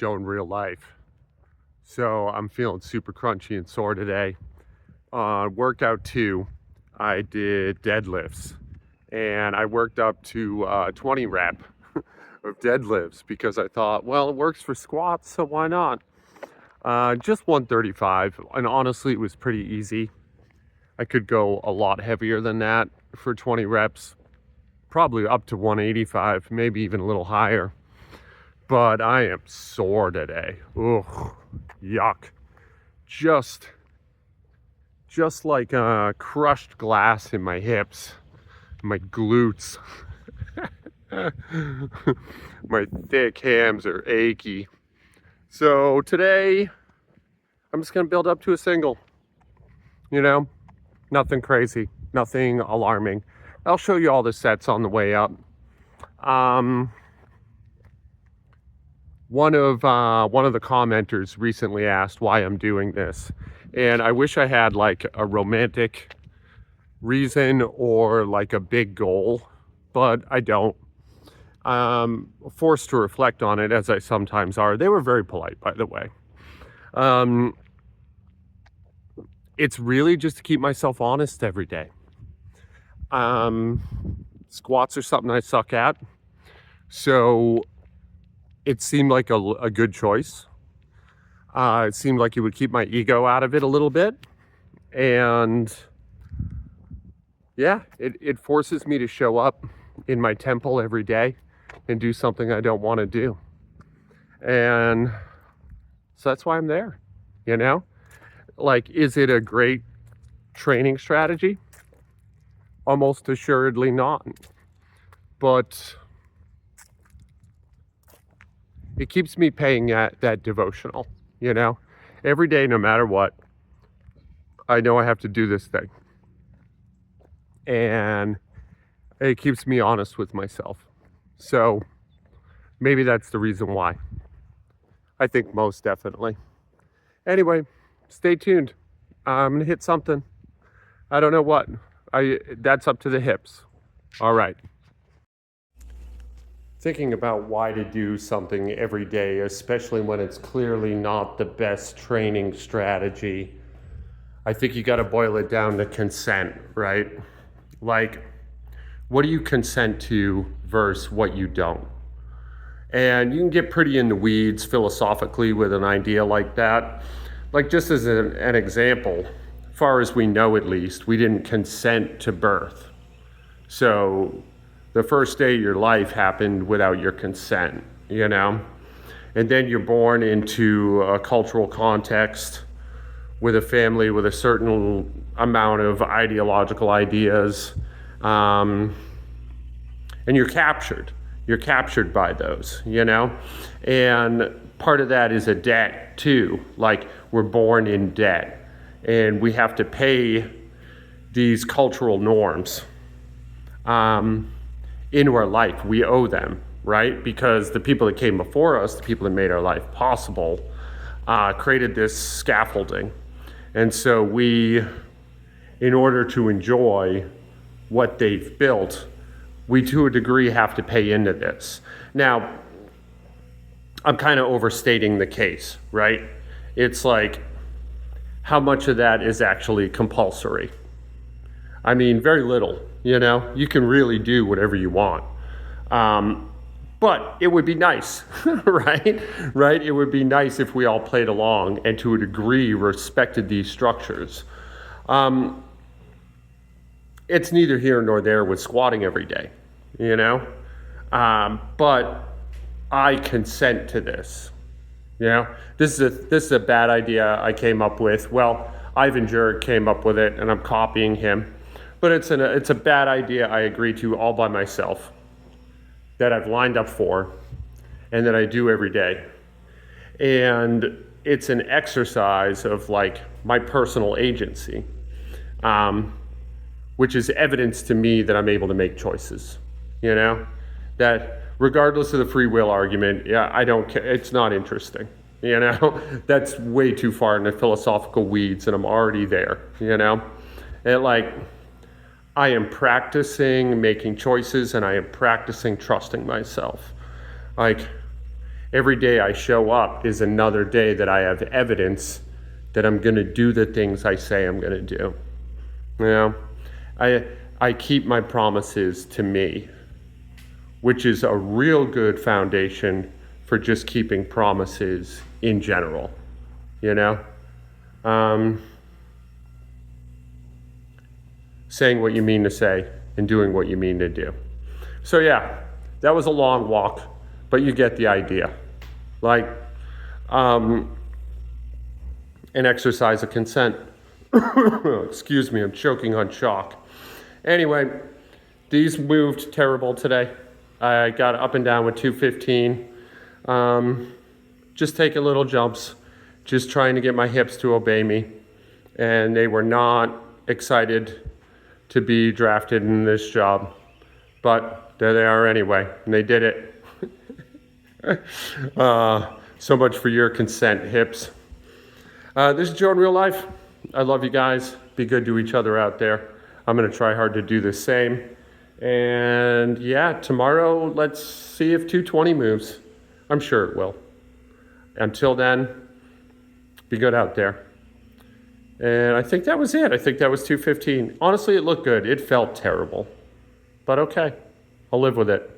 Joe in real life. So I'm feeling super crunchy and sore today. Workout 2, I did deadlifts and I worked up to 20 rep of deadlifts because I thought, well, it works for squats, so why not? Just 135, and honestly, it was pretty easy. I could go a lot heavier than that for 20 reps, probably up to 185, maybe even a little higher. But I am sore today. Ugh, yuck. Just like crushed glass in my hips, my glutes. My thick hams are achy. So today, I'm just gonna build up to a single. Nothing crazy, nothing alarming. I'll show you all the sets on the way up. One of the commenters recently asked why I'm doing this, and I wish I had like a romantic reason or like a big goal, but I don't. Forced to reflect on it, as I sometimes are. They were very polite, by the way. It's really just to keep myself honest every day. Squats are something I suck at, so it seemed like a good choice. It seemed like it would keep my ego out of it a little bit. And yeah, it forces me to show up in my temple every day and do something I don't want to do. And so that's why I'm there, Like, is it a great training strategy? Almost assuredly not. But it keeps me paying that devotional, Every day, no matter what, I know I have to do this thing. And it keeps me honest with myself. So maybe that's the reason why. I think most definitely. Anyway, stay tuned. I'm gonna hit something. I don't know what. That's up to the hips. All right. Thinking about why to do something every day, especially when it's clearly not the best training strategy, I think you got to boil it down to consent, right? Like, what do you consent to versus what you don't? And you can get pretty in the weeds philosophically with an idea like that. Like, just as an example, far as we know at least, we didn't consent to birth. So the first day of your life happened without your consent, And then you're born into a cultural context with a family with a certain amount of ideological ideas. And you're captured. You're captured by those, And part of that is a debt too. Like, we're born in debt. And we have to pay these cultural norms into our life. We owe them, right? Because the people that came before us, the people that made our life possible, created this scaffolding. And so we, in order to enjoy what they've built, we to a degree have to pay into this. Now, I'm kind of overstating the case, right? It's like, how much of that is actually compulsory? I mean, very little, You can really do whatever you want. But it would be nice, right? Right? It would be nice if we all played along and to a degree respected these structures. It's neither here nor there with squatting every day, But I consent to this. This is a bad idea I came up with. Well, Ivan Jurek came up with it, and I'm copying him. But it's a bad idea I agree to all by myself, that I've lined up for, and that I do every day. And it's an exercise of like my personal agency, which is evidence to me that I'm able to make choices. That regardless of the free will argument, I don't care. It's not interesting. That's way too far in the philosophical weeds, and I'm already there. And I am practicing making choices, and I am practicing trusting myself. Every day I show up is another day that I have evidence that I'm going to do the things I say I'm going to do. You know, I keep my promises to me, which is a real good foundation for just keeping promises in general, you know? Saying what you mean to say and doing what you mean to do. So yeah, that was a long walk, but you get the idea. Like, an exercise of consent. Excuse me, I'm choking on chalk. Anyway, these moved terrible today. I got up and down with 215. Just taking little jumps, just trying to get my hips to obey me. And they were not excited to be drafted in this job. But there they are anyway, and they did it. So much for your consent, hips. This is Joe in real life. I love you guys. Be good to each other out there. I'm going to try hard to do the same. And yeah, tomorrow, let's see if 220 moves. I'm sure it will. Until then, be good out there. And I think that was it. I think that was 215. Honestly, it looked good. It felt terrible. But okay, I'll live with it.